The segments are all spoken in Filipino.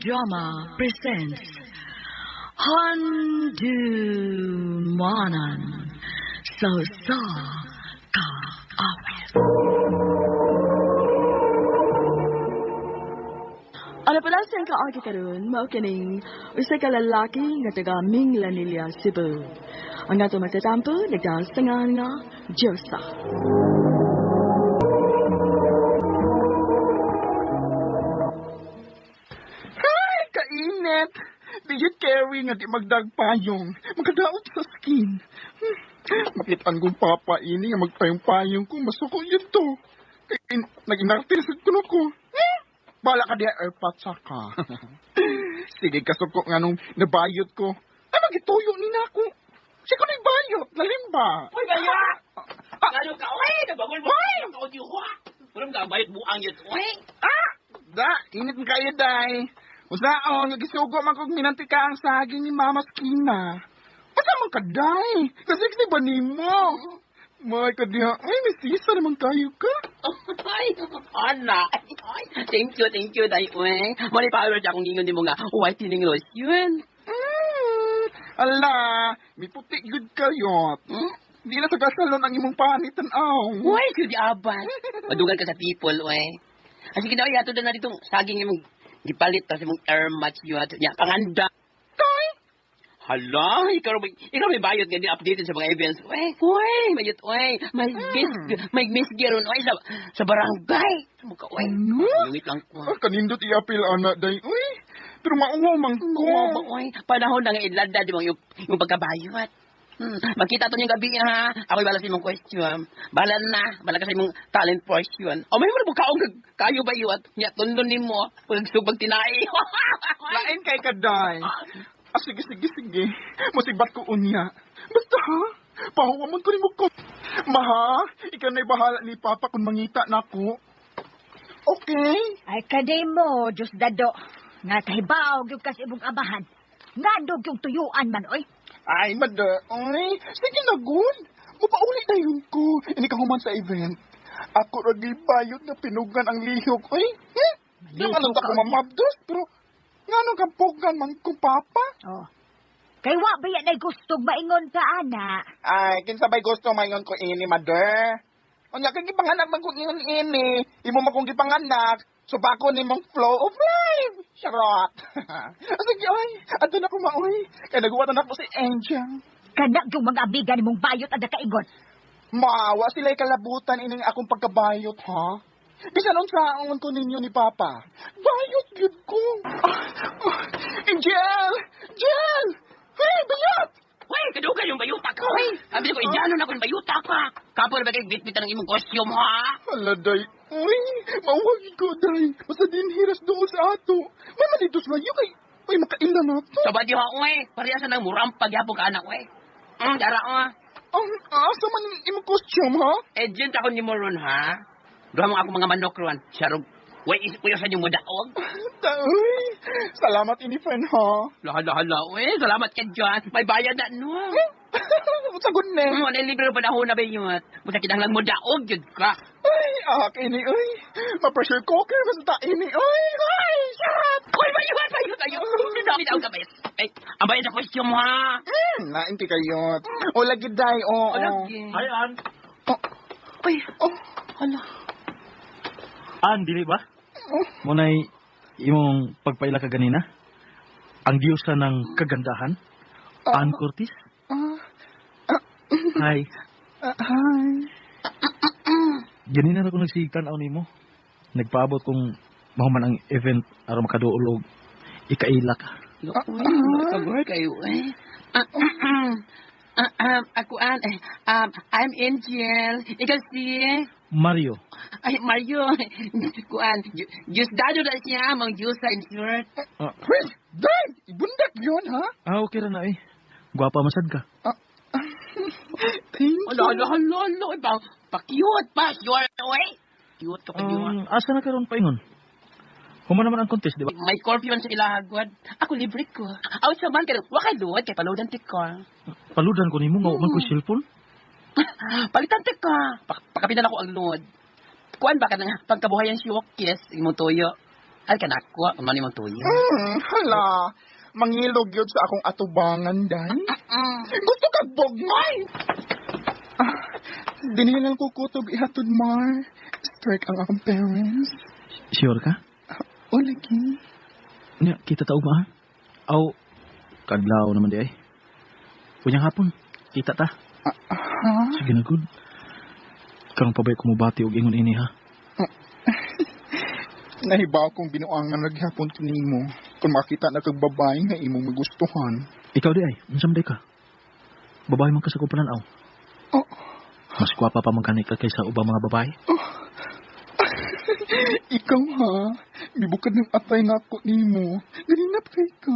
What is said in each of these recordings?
Drama presents Handumanan sa Kaawit. Ano pala siyang kaagi karon, mao kining usa ka lalaki nga taga Minglanilla, Cebu. Ang ato matatampo nagdastangan nga Diyosa. Ay, kainit! Digit carry nga di magdagpayong. Magkadaot sa skin. Makitaan kong papa ini nga magpayong-payong ko. Masuko yun to. Kaya nag-inartisad ko ko. Bala ka diya airpods ka. Sige, kasuko nga nung nabayot ko. Ay, magituyo ni na ako. Sige ko nabayot. Lalimba. Uy, baya! Lalo ka, uy! Nabagol mo kayo ng audio ko, ha? Walang kabayot buang yun, uy! Da, init ng kayo, day. Usaon, nagisugo man kong minanti ka ang saging ni Mama Skina. Basta man ka, day. Kasi ba ni mo? May kadiha, ay, may sisa naman kayo ka. Ay, ana. Ay, thank you, day, uy. Mali power dyan kung gingon di mo nga, white tining lotion. Ala, may puti good kayo. Di na tagasalon ang imong panitan, aw. Uy, kudi aban. Madugan ka sa people, uy. Kasi kinawa yato na ditong saging imong gipalit tas imong air match yun. Ya, panganda. Kay? Hala, ikaw may bayot nga updated sa mga events. Uy, bayot, uy. May miss geron, uy, sa barangay. Mukha, uy. Lungit lang ko. Kanindot i-apil, anak, day. Uy, pero maungaw man ko. Uy, panahon na nga ilada, di ba, yung pagkabayot. Magkita to niyong gabi, ha? Ako'y bala sa imong question. Bala ka sa imong talent portion. O, may mo kaong kayo ba yun? Nya, tundon ni mo. Pagsubag tinai. Lain kay kaday. Sige. Masibat ko unya. Basta ha, pahuwaman ko ni mo ko. Maha, ikaw na'y bahala ni Papa kung mangita na ko. Okay? Ay, kaday mo, Diyos dado. Nga kahibaw, yung kasi ibong abahan. Nga dog yung tuyuan man, oy. Ay, mother. Ay, sige na, good. Mapauli na yun ko. Ini ka human sa event. Ako ragi bayot na pinugan ang lihok. Ay, yung anong ako mamabdos, pero nga nung kampugan man ko, Papa. Oh. Kay wa ba yan ay gusto maingon ka, ana? Ay, kinsabay gusto mayon ko ini, mother. O nga, kang gipanganak man ko ini. Imo man kong gipanganak. So bako ni mong flow of life. Charot. Sige, ay. Ato na ko maoy. Kaya nagawatan ako si Angel. Kanak yung mga abigan mong bayot at nakaigon. Maawa sila'y kalabutan ining akong pagkabayot, ha? Bisan unsaon ko ninyo ni Papa. Bayot yun ko. Angel! Angel! Hey, bayot! Uy, kadugan yung bayuta ka, uy. Sabi ko, idyano na kung bayuta ka. Kapo na ba kayo bitbitan ng imong costume, ha? Hala, day. Uy, mauwagi ko, day. Basta din hiras doon sa ato. May malitos na yun, ay makaila na to. Sabad yung, uy. Pariyasan ng murampag yapong ka anak, uy. Dara, Asa man imong costume, ha? Agent ako ni mo ron, ha? Doon mo ako mga manok ron. Siyarog, uy, isapuyasan yung mudaog. Uy, salamat ini, friend, ha? Lahala, uy. Salamat ka dyan. May bayad na, no? Sagot na. Libre pa na ho na ba yun? Buta kitang lang mudaog, yun ka. Ay, ini, uy. Ma-pressure cooker, basta ini, uy. Ay, sarap. Uy, bayuan, Bitaw ka ba yun? Ay, ang bayad sa costume, ha? Nain ti kayot. O, lagi, day, o. Lagi. Ay, An. Uy, hala. An, dili ba? Muna'y imong pagpaila ka ganina? Ang diyosa ng kagandahan? Ann Curtis? Hi. Hi. Ganina na ko nagsikan aw nimo. Nagpaabot kung mahuman ang event aron makaduol og ikaila ka. Uy, makagor kayo, eh. Ako, I'm Angel. Ikaw si... Mario. Ay, Mario. Kuan, Diyos dado na siya, mang Diyos sa insert. Chris, day, ibundak yun, ha? Okay ra na eh. Gwapa masad ka. Thank you. Hala. Pa-cute pa. Cute, oy. Cute ka pa yun. Asa na karon paingon? Human naman ang contest, di ba? May scorpion sa ilahagwad. Ako libre ko. Out sa man, pero wakay luwad kay palodan tikar. Paludan ko nimo nga man ko cellphone. Palitan ka. Pakapitan ako ang load. Kuan ba ka na pagkabuhayan si Wokis, imong toyo. Ay, kanakwa. Ano mong tuyo? Hala. Mangilog yun sa akong atubangan, day. Gusto kag bogmay! Dinilang ko kutob ihatod, Mar. Strike ang akong parents. Sure ka? O, lagi. Nya, kita tao ba? Aw, kadlaw naman di ay. Kunyang hapon, kita ta. Ha? Sige na, good. Karong pabay kumubati og ingon ini, ha? Nahibaw kong binuangan naghapon tinimo. Kung makita na kag babae nga imong magustuhan. Ikaw di ay, unsam day ka? Babae man ka sa kumpanan, aw. Oh. Mas kwapa pa man ka kaysa ubang mga babae. Ikaw ha, bibukad ng atay na ako nimo. Galinap kay ka.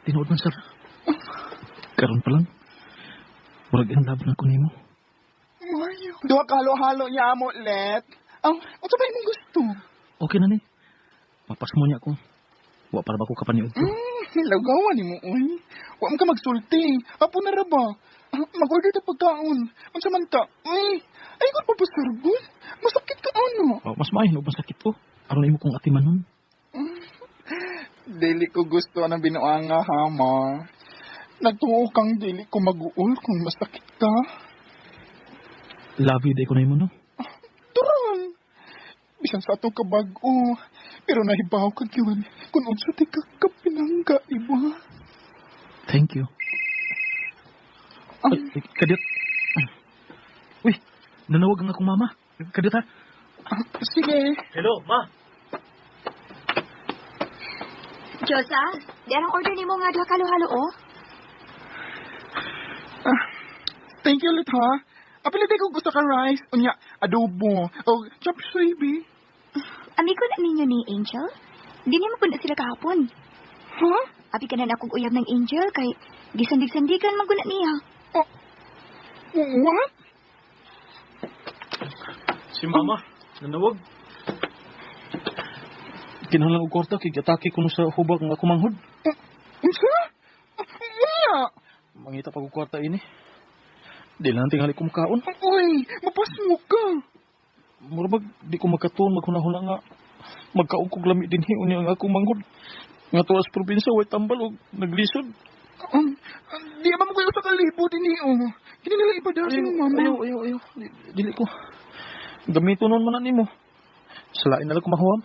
Tinuod man, sir. Karon pa lang. Murag in love na ko nimo. Mario. Duha ka halo-halo niya mo, Let. Ang ba imong gusto? Okay na ni. Mapas mo niya ko. Wa para ba ko kapaniod ko? Lagawan ni mo, uy. Wa mo ka magsulti. Apo na ra ba? Mag-order ta pagkaon. Ang samanta, uy. Ay, kung papasargon. Masakit ka ano. Oh, mas maayon og masakit ko. Aron imo kong atiman nun. Dili ko gusto ng binuanga, ha, Ma. Nagtuo kang dili ko mag-uol kung masakit ka. Love you day ko na imo, no? Turon. Bisan sa ato kabag-o. Pero nahibaw ka yun. Kung unsa ti ka kapinangga, iba. Thank you. Ay, kadit. Uy, nanawag ang akong mama. Kadit, ha? Sige. Hello, ma. Josa, di anong order ni mo nga duha ka halo-halo, oh? Thank you, Lit, ha? Apilite ko gusto ka rice, unya, adobo, o chop suey, be. Amigo na ninyo ni Angel? Di niya mapuna sila kahapon. Ha? Abi ka na akong uyab ng Angel kay gisandig-sandigan maguna niya. What? Si mama, nanawag. Kinahanglan og kwarta kay atake kuno sa hubag nga akong manghod. Unsa? Unya! Mangita pa og kwarta ini. Di lang tingali ko makaon. Uy, mapasmo ka. Murabag di ko makatuon maghunahuna nga magkaog kog lami dinhi unya ang akong manghod. Nga tuwas probinsya way tambal og naglisod. Di ba mo kayo sa kalibo din niyo? Hindi nila ipadasi ng mama. Ayaw. Dili ko. Gamito nun man nimo. Salain na lang ko mahuwam.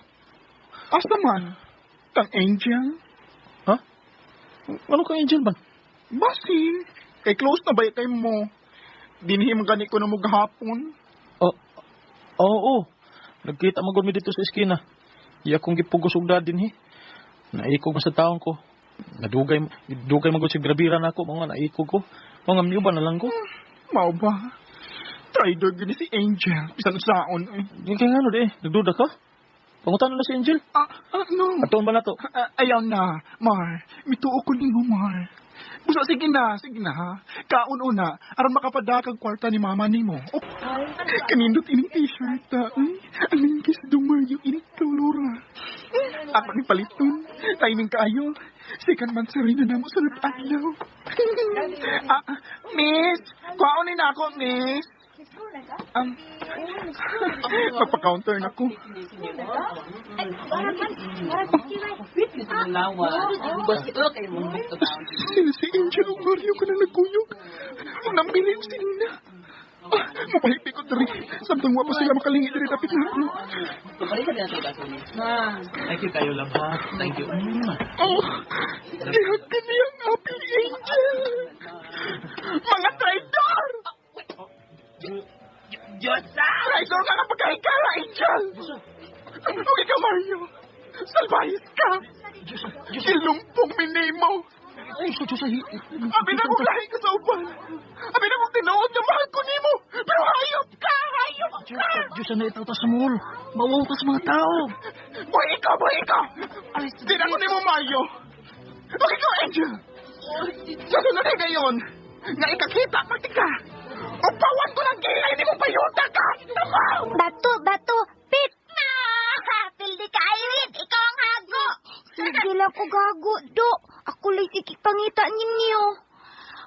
Asa man? Kang Angel? Ha? Ano kang Angel ba? Basin. Kay close na ba kay mo? Dinhi man gani ko na mo gahapon. Oo. Nagkita magod mi dito sa eskina. Iya kong gipugos og dadin hi. Naikog man sa taon ko. Dugay magod si grabira na ako. Mga naikog ko. Mga miyuban na lang ko. Mao ba? Trader gini si Angel. Bisan saon. Yung kaya nga no de. Nagduda ka? Pangutan na si Angel. No. Atoon ba na to? Ayaw na, Mar. Mituo ko ni mo, Mar. Busa, sige na, ha. Kaun-una, aron makapadakag kwarta ni mama ni mo. Oh, kanindot ining t-shirt, ha. Ang lingkis dumayo ining kalura. Ako ni paliton. Timing kaayo. Sikan man sa rin na namo sa adlaw. Miss, kaunin na ako, Miss. Magpa-counter na ko. Sino si Angel o Mario ko na nagkuyog? Nambili ko sila. Mapahipi ko diri. Samtang wa pa sila makalingi diri dapit na ako. Thank you kayo lang ha. Thank you. Lihat ka niyang happy Angel. Mga traidor! Diyosa! Traidor ka kapag kahikala, Angel! Okay ka, Mario. Salbayis ka. Silumpong minimo. Ay, so sahi. Abi na kong lahi ka sa uban. Abi na kong tinuod na mahal ko nimo. Pero hayop ka! Hayop ka! Diyos na itaw ta sa mall. Mawaw ka sa mga tao. Boy, ikaw! Di na ko nimo, Mario. Okay ka, Angel. Sa sunod ay ngayon, nga ikakita pati ka. Upawan ko ng kilay ni mo payuta ka. Bato, pit na! Pildi ka, Irene, ikaw ang hago. Sige lang ko gago, do. Ako lang sikik pangita ninyo.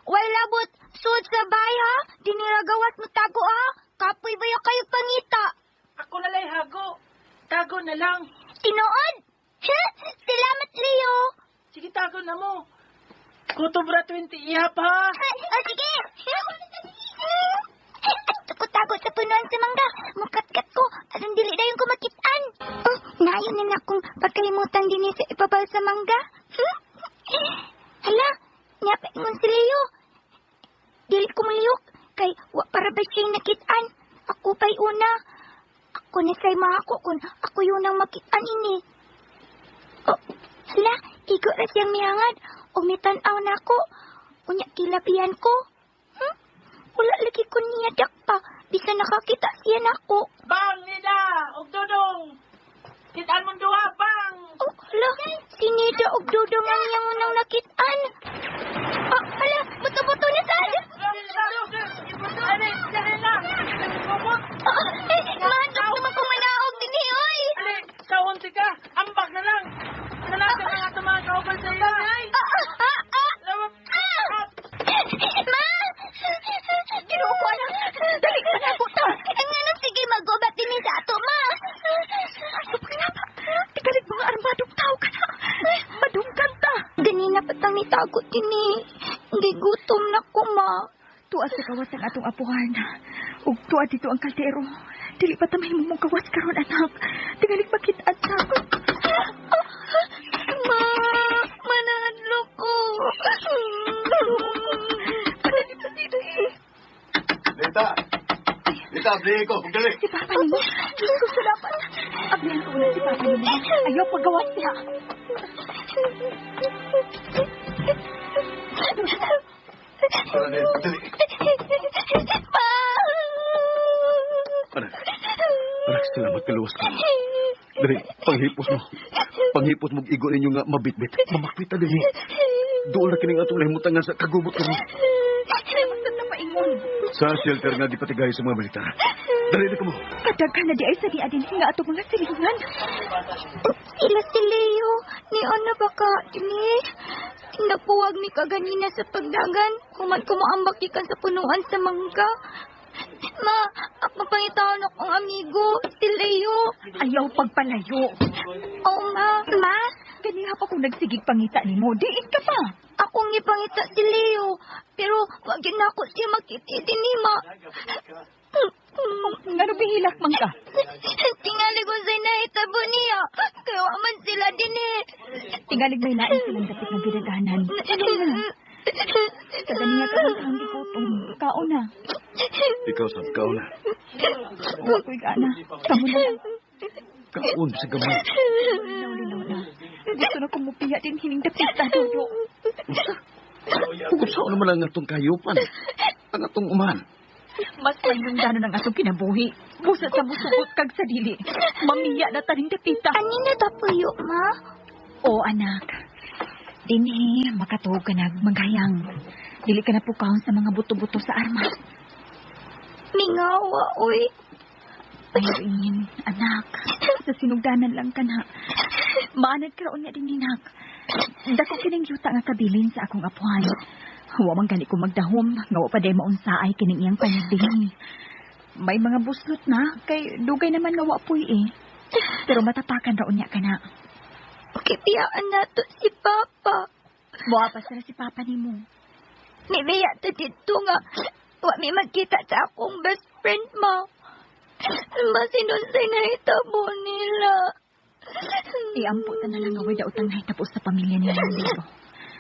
Way labot, suod sa bay ha. Diniragawat mo tago ha. Kapoy ba kayo pangita? Ako na lang hago. Tago na lang. Tinuod? Salamat, Leo. Sige, tago na mo. Kutubra 20 ihap, ha? Sige. Takot-takot sa punuan sa mangga. Mukat-kat ko. Alang dili na yung kumakitaan. Nayon na akong pagkalimutan din sa ibabaw sa mangga. Hala, niyapit mo si Leo. Dili ko maliyok. Kay wa para ba siya'y nakitaan. Ako pa'y una. Ako na sa'y mahako kung ako yun ang makitaan ini. Hala, igo na siyang mihangad. Umitan-aw na ako. Unya kilabihan ko. Wala lagi ko niya dakpa. Bisa nakakita siya na ako. Bang, Nida! Og Dudong! Kitaan mong duha, bang! Hala, si Nida og Dudong ang iyang unang nakitaan. Hala, buto-buto na sa'yo. Ano, sige na! Man, naman kong manaog din eh, oy. Ali, kaunti ka! Ambak na lang! Nalapit ang ato mga kauban sa iyo! Ma! Kinukuha na. Dali pa na ako ta. Ang nga sige mag-ubat din sa ato, ma. Aso pa nga ba? Tikalig mga armadong tao ka na. Madunggan ta. Ganina pa tang nitagot din eh. Hindi gutom na ko, ma. Tuwa sa kawas ang atong apuhan. Ug tuwa dito ang kaldero. Dili pa tamay mo mong kawas karon anak. Tingalig makitaan sa ako. Ma, manadlo ko. Lita! Lita, abli ko. Pagdali. Si Papa nimo. Diyos ko sa dapat. Ablihan ko na si Papa nimo. Ayaw paggawas niya. Para din, pagdali. Pa! Anak, salamat kaluwas ka. Dali, panghipos mo. Panghipos mo igo ninyo nga mabitbit. Mamakpita din eh. Doon na kining atong nahimutan nga sa kagubot ko. Basta na paingon. Sa shelter nga di patigay sa mga balita. Dali na ka mo. Kadaghan na di ay sa di adin nga atong mga silingan. Sila si Leo. Ni Ana baka ini. Nagpuwag ni kaganina sa pagdagan. Kuman ko maambak ikan sa punuan sa mangga. Ma, ako pangitaon akong amigo, si Leo. Ayaw pagpalayo. Oh, ma. Ma? Ganiha pa kung nagsigig pangita ni mo. Diin ka pa. Akong ipangita si Leo. Pero wag yun ako siya makiti din ni ma. Nga bihilak man ka. Tingali ko sa'y nahitabo niya. Kaya man sila din eh. Tingalig may lain silang dapit ng ginaganan. Kaganiha ka ang gikutom. Kaon na. Ikaw sa kaon na. Huwag ko'y gana. Kamu na lang. Kaon sa gamay. Linaw na. Gusto na kong mupiya din hining dapit na dodo. Kung saan naman lang atong kayupan. Ang atong uman. Mas mayroong gano'n ang atong kinabuhi. Busa sa musugot kag sa dili. Mamiya na taning dapita. Ani na tapuyo, ma? O anak, dinhi makatuog ka na maghayang. Dili ka na pukahon sa mga buto-buto sa armas. Mingawa, uy. Ayun, anak. Sa sinugdanan lang ka na. Maanad ka raon niya din, Ninak. Dako kining yuta nga kabilin sa akong apuhan. Huwa man gani ko magdahom. Ngawa pa day maunsaay kining iyang panagdini. May mga buslot na. Kay dugay naman ngawa po'y eh. Pero matapakan raon niya ka na. Okay, piyaan na to si Papa. Buha pa sila si Papa ni mo. May biya to dito nga. Wa may magkita sa akong best friend, ma. Masinunsay na hitabo nila. Iampo ta na lang away daw utang nahitapos sa pamilya nila dito.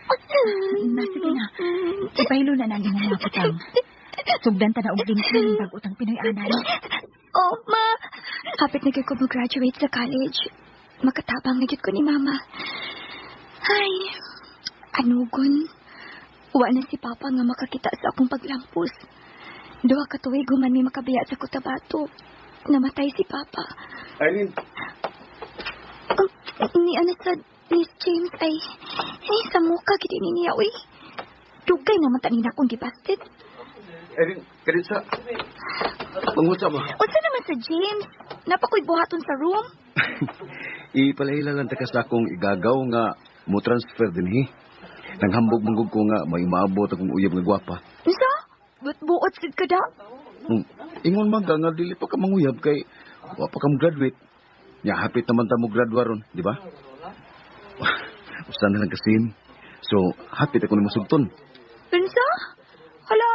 Sige na. Ipahilo na nang imong mga putang. Sugdan ta na og ginsan bago utang Pinoy anan. Oh, ma. Kapit na gyud ko mag-graduate sa college. Makatabang na gyud ko ni Mama. Ay, anugon. Wa na si Papa nga makakita sa akong paglampos. Duha ka tuig human may makabiya sa Cotabato. Namatay si Papa. Aileen. Ni anak sa Miss James ay sa muka gid niya, uy. Dugay naman tanin akong gibasted. Aileen, kadit sa... Mangutsa mo. Unsa naman sa James? Napakoy buhaton sa room? Ipalahila lang ta sa akong igagaw nga mo transfer din hi. Nanghambog manggug ko nga may maabot akong uyab nga gwapa. Unsa? But buot sig kada? Ingon man nga dili pa ka manguyab kay wa pa ka graduate. Ya, hapit naman ta mo gradua ron, di ba? Usta na lang kasin. So, hapit ako ni masugton. Unsa? Hala,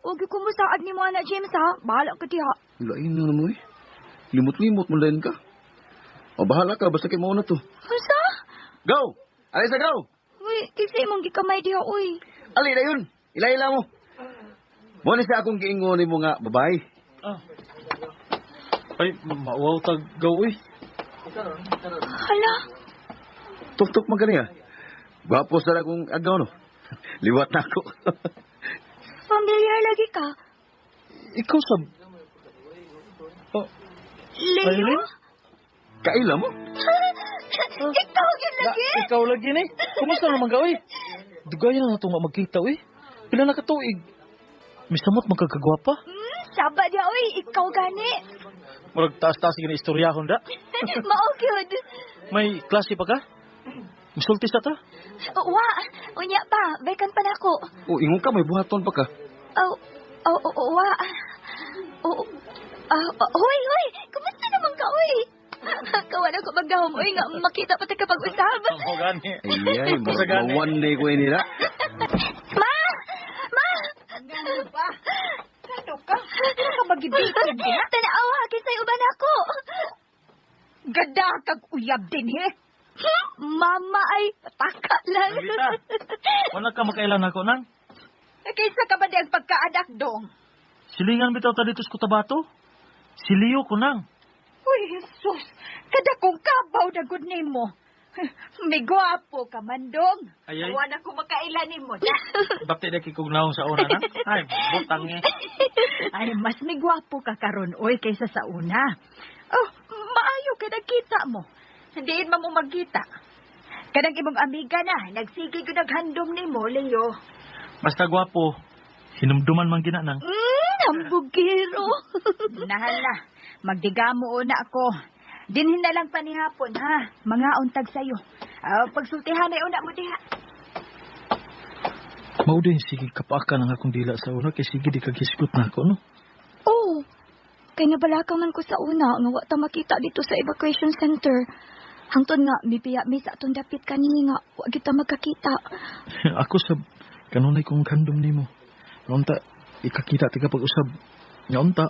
huwag ko musaad ni mo anak James ha. Bahala ka diha. Lain na mo eh. Limot-limot mo lain ka. O, bahala ka, basta kay mo na to. Unsa? Go! Alisa, go! Uy, kasi mong gikamay diha, uy. Ali na yun. Ila-ila mo. Muna sa akong giingon mo nga, babae. Ah. Ay, maawaw tag gaw, Hala, Tuk-tuk magani ah. Gwapo sa akong agaw, no? Liwat na ako. familiar lagi ka. Ikaw sab... Oh, Leo? Aileen? Kaila mo? Ikaw yun lagi? Ikaw lagi ni. Kumusta naman ka, Dugayan na nato nga magkita, Pila na katuig. Misamot magkakagwapa. Saba diya, uy. Ikaw gani. Murag taas-taas gini istoryahon da. Mao gyud. May klase pa ka? Musultis na ta? Wa, unya pa. Bekan pa nako. O, ingon ka, may buhaton pa ka. Wa. Hoy. Kumusta naman ka, uy? Kawan ako maggahom, uy. Nga makita pa tayo kapag-usab. Ang gani. Ay, one day ko yun nila. Ma! Ano ka? Ano ka magibitin din? Tanawa, kisay uban ako. Gada kag uyab din, he? Mama ay taka lang. Lolita, wala ka makailan ako nang. Kaysa ka ba di ang pagkaanak dong? Silingan bitaw ta dito sa Cotabato. Siliyo ko nang. Uy, Jesus! Kada kong kabaw na good name mo. May gwapo ka man dong. Ay. Awan ako makailanin mo. Bapti na kikugnaong sa una nang. Ay, butang Ay, mas may gwapo ka karon, oy, kaysa sa una. Oh, maayo ka nagkita mo. Hindi mo magkita. Kadang imong amiga na, nagsige ko naghandom ni mo, Leo. Basta gwapo. Hinumduman man gina nang. Hambugero. Nahala, magdigamo una ako. Dinhin na lang panihapon, ha? Mga untag sa'yo. Pagsultihan ay una mo diha. Mao din sige kapaka nang akong dila sa una kay sige di kagisgot na ako, no? Oh, kay nabalaka man ko sa una nga wa ta makita dito sa evacuation center. Hangtod nga mipiya mi sa atong dapit kanini nga wa kita magkakita. Ako sab kanunay kong kandom nimo. Unta ikakita ti kapag usab. Nya unta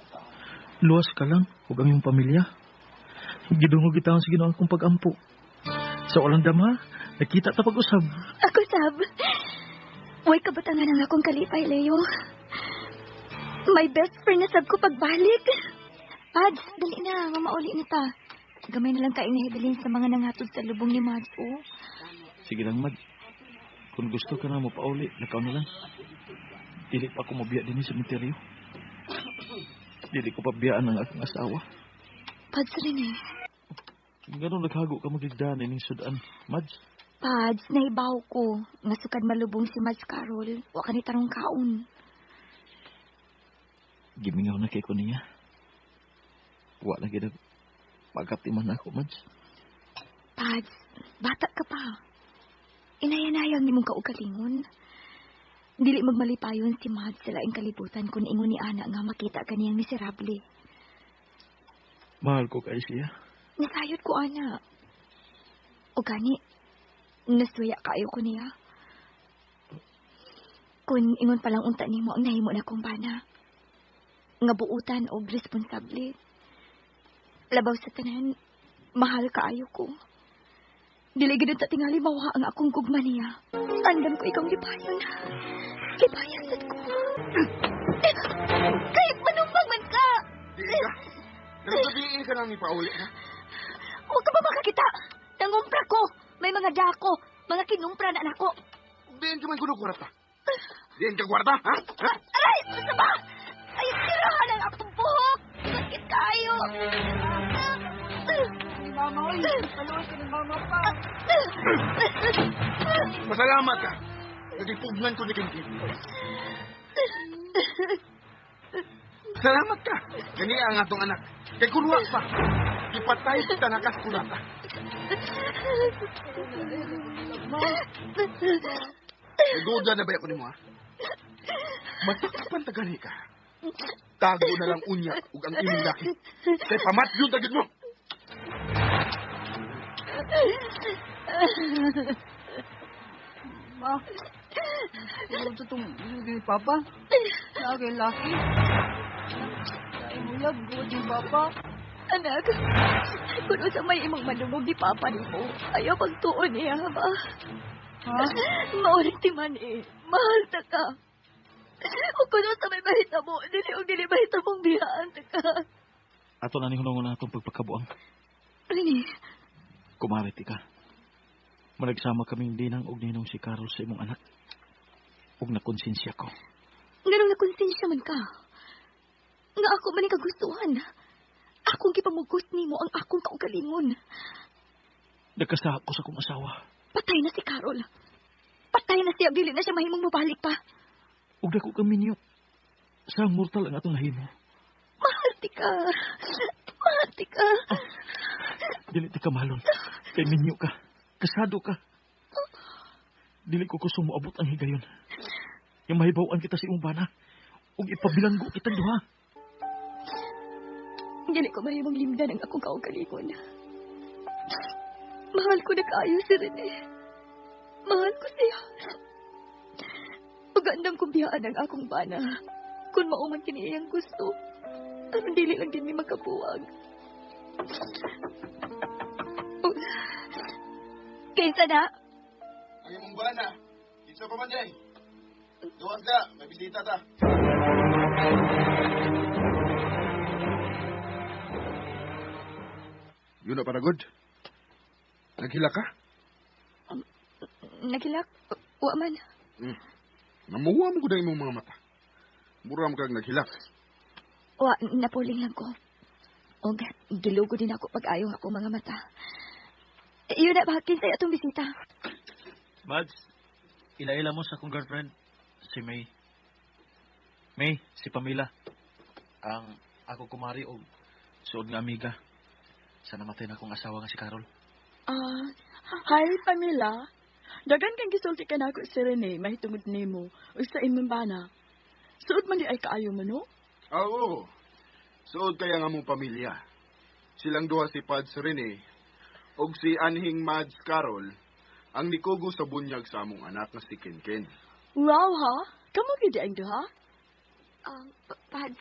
luwas ka lang ug ang iyong pamilya. Gidungog kita sa Ginoo akong pag-ampo. Sa walang dama, nakita ta pag-usab. Ako sab. Way kabatangan ang akong kalipay, Leo. My best friend na sab ko pagbalik. Pads, dali na, mamauli na ta. Gamay na lang kain nahibilin sa mga nangatod sa lubong ni Mads, oh. Sige lang, Mad. Kung gusto ka na mo pauli, nakaw na lang. Dili pa ako mabiya din sa cemeteryo. Dili ko pabiyaan ang aking asawa. Pads rin eh. Ganun naghago ka magigdaan ining sudan, Mads. Pads, naibaw ko. Nga sukad malubong si Mads Carol. Wa ka ni tarong kaon. Gimingaw na kay ko niya. Wa lagi na pagkatiman ako, Mads. Pads, bata ka pa. Inayanayang ni mong kaugalingon. Dili magmalipayon si Mads sa laing kalibutan kung ingon ni Ana nga makita kaniyang miserable. Mahal ko kay siya. Nasayod ko, Ana. O gani, nasuya kayo ko niya. Kung ingon palang unta nimo ang nahimo na kong bana. Nga buutan o responsable. Labaw sa tanan, mahal kaayo ko. Dili gid ta tingali mawa ang akong gugma niya. Andam ko ikaw lipayon. Lipayon sad ko. Kahit manumbang man ka. Di ka. Nagsabihin ka nang ipauli, ha? Huwag ka ba makakita? Nangumpra ko. May mga dako. Mga kinumpra na nako. Diyan ka man kuno kwarta. Diyan ka kwarta, ha? Ha? Aray! Basta ba? Ay, tirahan ang akong buhok. Sakit kayo. Mama, oy, paluwas ka ni Mama pa. Masalamat ka. Nagipugnan ko ni Kinkin. Salamat ka. Kani ang atong anak. Kay kunwa pa. Ipatay kita na kaskulata. Nagoda na ba ako ni mo, ha? Matakpan tagani ka. Tago na lang unya ug ang imong laki. Kay pamatyod agad mo. Ma, ano ito itong ni Papa? Lagi laki. Dahil mo lang, good ni Papa. Anak, kung sa may imong madungog di Papa ni mo, ayaw pagtuon niya ba? Ha? Maulit ti man mahal ta ka. O kung sa may bahita mo, dili bahita mong biyaan ta ka. Ato na ni hunong na itong pagpakabuang. Rene, Kumariti ka. Managsama kaming dinang og ninong si Carol sa imong anak. Ug nakonsensya ko. ganun na konsensya man ka. Nga ako man kagustuhan. Akong kipamugos nimo ang akong kaugalingon. Nagkasa ako sa kong asawa. Patay na si Carol. Patay na siya, dili na siya mahimong mabalik pa. Ug dako ka minyo. Sa mortal ang atong nahimo. Mahalti ka. Mahalti ka. Dili ti ka malon. Kay minyo ka. Kasado ka. Dili ko kusong moabot ang higayon. Yung mahibawan kita sa imong bana. Ug ipabilanggo kitang duha. Dili ko mahimong limdan ang akong kaugalingon. Mahal ko na kaayo si Rene. Mahal ko siya. Pagandam kong biyaan ang akong bana. Kung mauman kini iyang gusto. Aron dili lang din may magkabuwag. Oh. Kaysa na? Ang imong bana. Isa pa man day. Duwas ka. May bisita ta. Yun na paragod. Naghila ka? Nagilak? Wa man. Namuha mo ko na imong mga mata. Mura mo kang naghilak. Wa, napuling lang ko. O, gilugo din ako pag-ayaw ako mga mata. Yun na, bakit sa'yo itong bisita? Mads, ila-ila mo sa akong girlfriend. Si May. May, si Pamela. Ang ako kumari o suod nga amiga. Sa namatay na akong asawa nga si Carol. Hi, Pamela. Dagan kang gisulti ka na ako si Rene, mahitungod nimo, o sa imong bana. Suod man di ay kaayo mo, no? Oo. Suod kaya nga mong pamilya. Silang duha si Pads Rene og si Anhing Mads Carol ang nikugo sa bunyag sa among anak nga si Kenken. Wow, ha? Kamu gidi ang duha? Pads,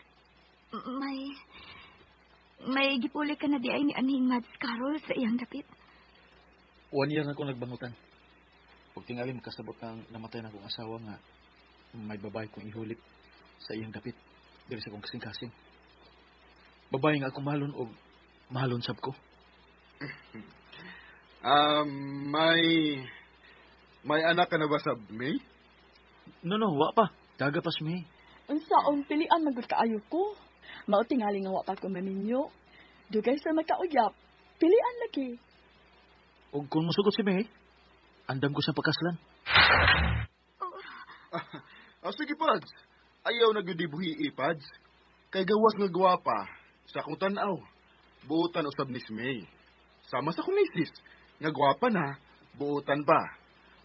may gipuli ka na di ay ni Anhing Mads Carol sa iyang dapit. 1 year na akong nagbangutan. Pag tingali makasabot ng namatay na akong asawa nga may babae kong ihulip sa iyang dapit. Dili sa akong kasing-kasing. Babae nga akong mahalon o mahalon sab ko. May anak ka na ba sa May? No, wa pa. Daga pa si May. Unsaon pilian magud kaayo ko. Mao tingali nga wa pa ko maminyo. Dugay sa makauyap. Pilian lagi. O kung masugot si May, andam ko sa pagkaslan. Sige, Pads. Ayaw na gudibuhi, Pads. Kay gawas nga gwapa. Sa akong tanaw. Buutan usab ni May. Sama sa kong misis. Nga gwapa na, buutan pa.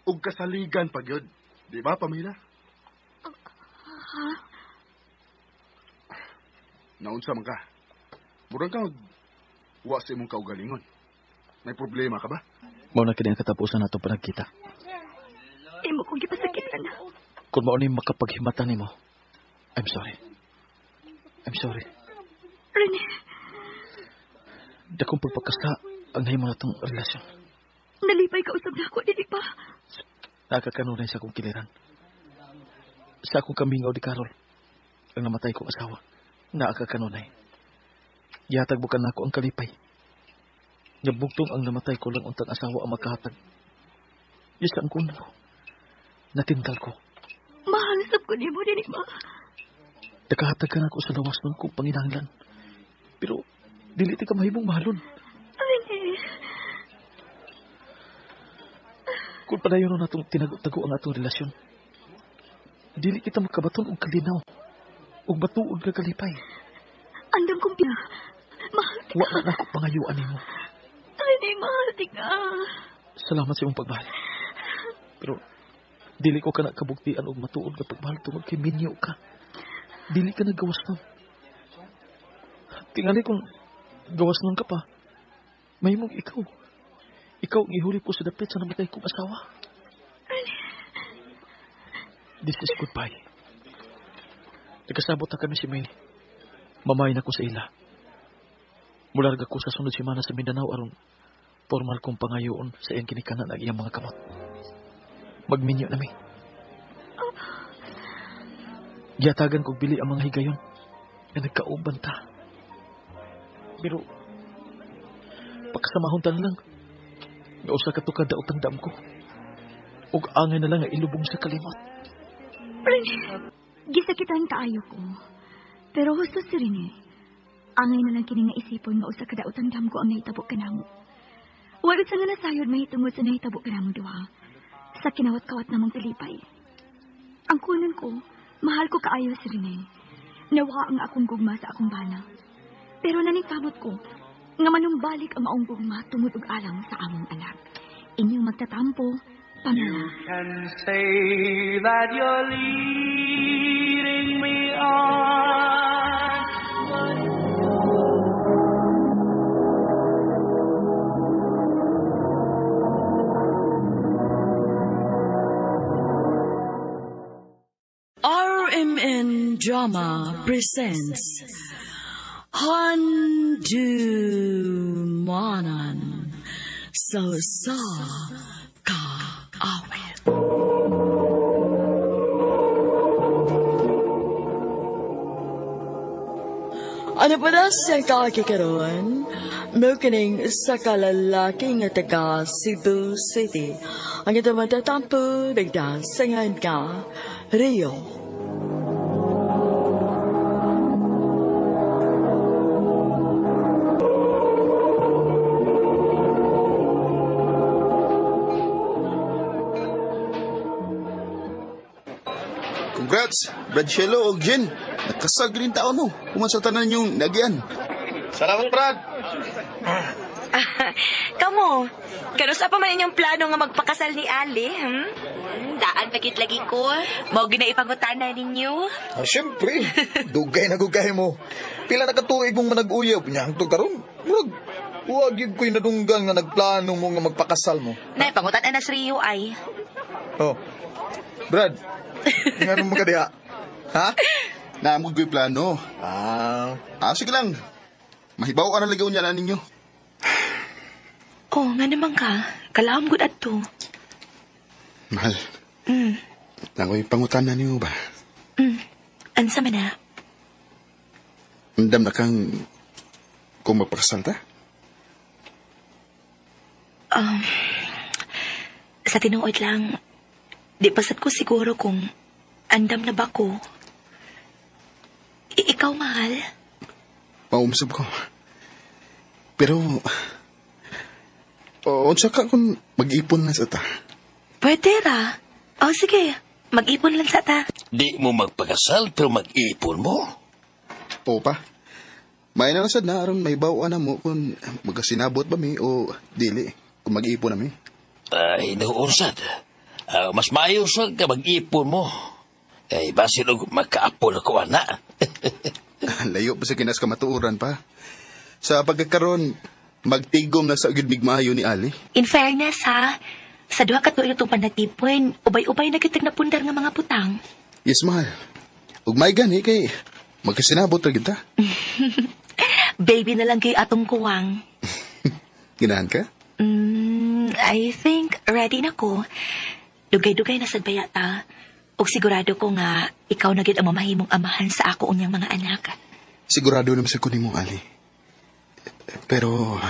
Ug kasaligan pa gyud. Di ba, Pamela? Naunsa man ka. Murang ka wa sa imong kaugalingon. May problema ka ba? Mao na kini ang katapusan nato panagkita. Imo kong gipasakitan. Kung mao ni makapaghimatan nimo, I'm sorry. I'm sorry. Rene, Dakong pagpakasta ang nahimo natong relasyon. nalipay ka usab na ako, dili pa? Nakakanunay sa akong kiliran. Sa akong kamingaw di Carol, ang namatay kong asawa, nakakakanunay. Yatag bukan ako ang kalipay. Nabugtong ang namatay ko lang untang asawa ang makahatag. Yes ang kuno. Natintal ko. Mahal sab ko nimo, dili ba? Nakahatag ka na ako sa lawas nun kong panginahanglan. Pero, dili ti ka mahimong mahalon. Rene, Kung padayon na itong tinago-tago ang atong relasyon, dili kita makabaton og kalinaw. Og batuod ka kalipay. andam kong pina. Mahal ti Wa na ako pangayuan nimo. Rene, mahal ti ka. Salamat sa imong pagmahal. Pero, dili ko ka na kabuktian og matuod nga pagmahal tungod kay minyo ka. Dili ka nagawas nun. Tingali kung gawas nun ka pa, mahimong ikaw. ikaw ang ihuli ko sa dapit sa namatay kong asawa. This is goodbye. Nagkasabot na kami si May. Mamayin ako sa ila. Mularag ako sa sunod simana sa Mindanao aron formal kong pangayoon sa iyang kinikanan ang iyang mga kamot. Magminyo na mi. Giyatagan kong bili ang mga higayon na nagkauban ta. Pero pagkasamahon ta na lang nga usa ka tukad daot ang dam ko. Ug angay na lang nga ilubong sa kalimot. Gisakitan kaayo ko. Pero husto si Rene. Angay na lang kini nga isipon nga usa ka daot ang dam ko ang nahitabo kanamo. Wala sa nga nasayod mahitungod sa nahitabo kanamo duha. Sa kinawat-kawat namang talipay. Ang kunan ko, mahal ko kaayo si Rene. Nawa ang akong gugma sa akong bana. Pero naningkamot ko, nga manumbalik ang maong gugma tungod og alang sa among anak. Inyong magtatampo, Pamela. Can say that you're leading me on. RMN Drama presents Handumanan sa Kaawit. Ano pa na siyang kakikaroon? Mukaning sa kalalaki nga taga Cebu City. Ang ito matatampo, nagdasangan ka, Rio. Congrats, Brad Shelo o Jen. Nakasag rin taon mo. Kuman sa tanan yung nagyan. Salamat, Brad. Kamo, kanusa pa man inyong plano nga magpakasal ni Ali, Daan bagit lagi ko. Mao ginaipangutan ninyo. Ah, siyempre. Dugay na gugay mo. Pila na katuig mong manag-uyab niya ang karon. Huwag yun ko'y nadunggan nga nagplano mo nga magpakasal mo. Naipangutan na sa Rio ay. Oh, Brad, nga mo ka diha? Ha? Naamog ko'y plano. Sige lang. Mahibaw ka na ligaw niya na ninyo. Oh, nga naman ka. Kalaham gud adto. Mahal. Nakoy pangutanan niyo ba? Ansa man na? Andam na kang kung magpakasal ta? Sa tinuod lang, di pasad ko siguro kung andam na ba ko. Ikaw, mahal? Maumsab ko. Pero, unsa ka kung mag-ipon na sa ta? Pwede ra. Sige. Mag-ipon lang sa ta. Di mo magpakasal pero mag-ipon mo? Oo pa. May nangasad na aron may bawa na mo kung magkasinabot ba mi o dili kung mag-ipon na mi. Ay, nauursad. Mas maayos ka mag-ipon mo. Ay, basin og magkaapon ako, anak. Layo pa sa kinas kamatuuran pa. Sa pagkakaroon, magtigom na sa agad maayo ni Ali. In fairness, ha? Sa duha ka tuig itong panatipon, ubay-ubay na kitag napundar nga mga putang. Yes, mahal. Ug may gani kay magkasinabot ra kita. Baby na lang kay atong kuwang. Ginahan ka? I think ready na ko. Dugay-dugay na sad bayata. Ug sigurado ko nga ikaw na gid ang mamahimong amahan sa ako unyang mga anak. Sigurado naman sa kunin mo, Ali. Pero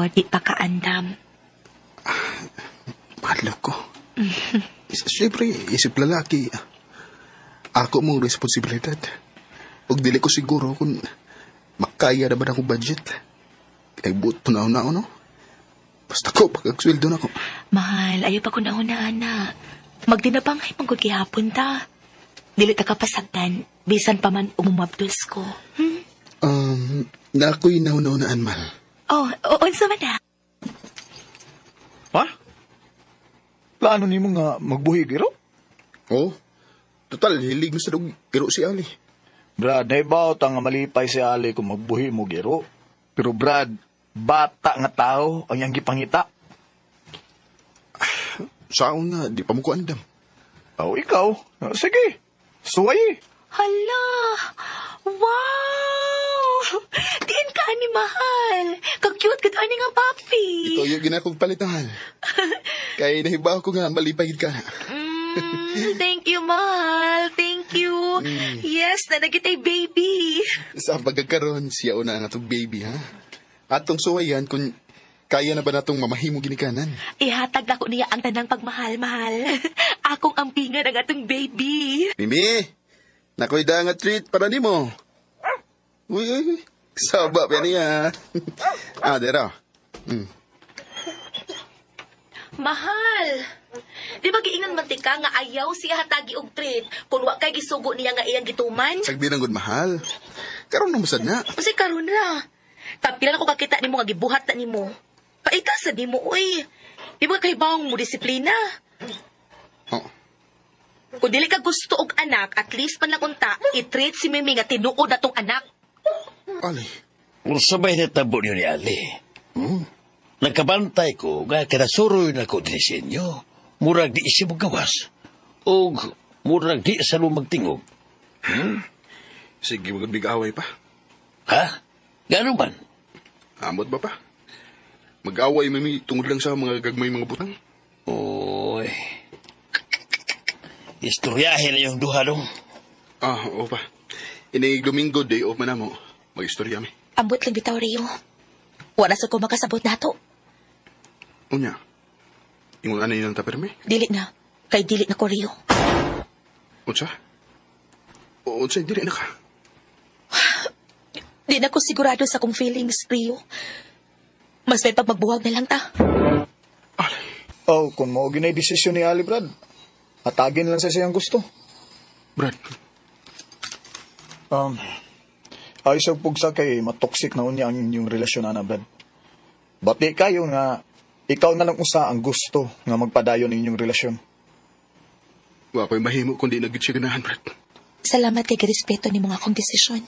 di pa kaandam. Mahal ko. Siyempre, isip lalaki. Ako mong responsibilidad. Ug dili ko siguro kung makaya na ba akong budget. Kay buto na no? Basta ko, pagkagsweldo na ko. Mahal, ayaw pa ko nauna, anak. Magdinabangay mong gihapon ta. Dili ta kapasagdan, bisan pa man umumabdos ko. Na ako'y nauna-unaan, mahal. Unsa man na? Ha? Plano ni mo nga magbuhi giro? Oo. Total, hilig mo sa dog giro si Ali. Brad, naibaw ta nga malipay si Ali kung magbuhi mo giro. Pero Brad, bata nga tao ang iyang gipangita. Saon nga, di pa mo ko andam. Oh, ikaw. Sige. Suway. Hala! Wow! Diin ka ni mahal. Kag-cute ka ani nga papi. Ito yung ginakong palitan. Kaya nahibaw ko nga, malipahid ka na. Thank you, mahal. Thank you. Yes, nanagitay baby. Sa pagkakaroon, siya una nga itong baby, ha? Atong suwayan kung kaya na ba natong mamahimo ginikanan? Ihatag na ko niya ang tanang pagmahal-mahal. Akong ampingan ang atong baby. Mimi, nakoy da nga treat para nimo. Uy, saba pa niya. Dera. Mahal. Di ba giingan mantika nga ayaw siya hatagi og treat kung wa kay gisugo niya nga iyang gituman? Sagdi ng good mahal. Karon na musad na. Kasi karon ra. Kapila na ko kakita nimo nga gibuhat na nimo. Paita sa nimo, uy. Di ba kay bawang mo disiplina? Oh. Kung dili ka gusto og anak, at least man lang unta, i-treat si Mimi nga tinuod atong anak. Ali. Kung sabay na tabo niyo ni Ali. Nagkabantay ko, nga kinasuroy na ko din sa inyo. Murag di siya magawas. O murag di sa lumagtingog. Sige, magbigaaway pa. Ha? Gano'n man? Amot ba pa? Mag-away Mimi tungod lang sa mga gagmay mga butang. Oy. Istoryahin na yung duha dong. Oo pa. Ini Domingo day off man na mo. Mag-istorya mi. Ambot lang bitaw, Rio. Wala sa ko makasabot nato. Unya. Ingon ano yun ang taperme? Dili na. Kay dili na ko, Rio. Unsa? Unsa, dili na ka. Di na ko sigurado sa kong feelings, Rio. Mas may pagmagbuwag na lang ta. Oh, kung mo ginay desisyon ni Ali, Brad. Atagin lang sa siyang gusto. Brad. Ay sa pugsa kay matoksik na unya ang inyong relasyon, ana, Brad. Bati kayo nga ikaw na lang usa ang gusto nga magpadayon inyong relasyon. Wa ko'y mahimo kundi nagit siya ganahan, Brad. Salamat kay respeto ni mga akong desisyon.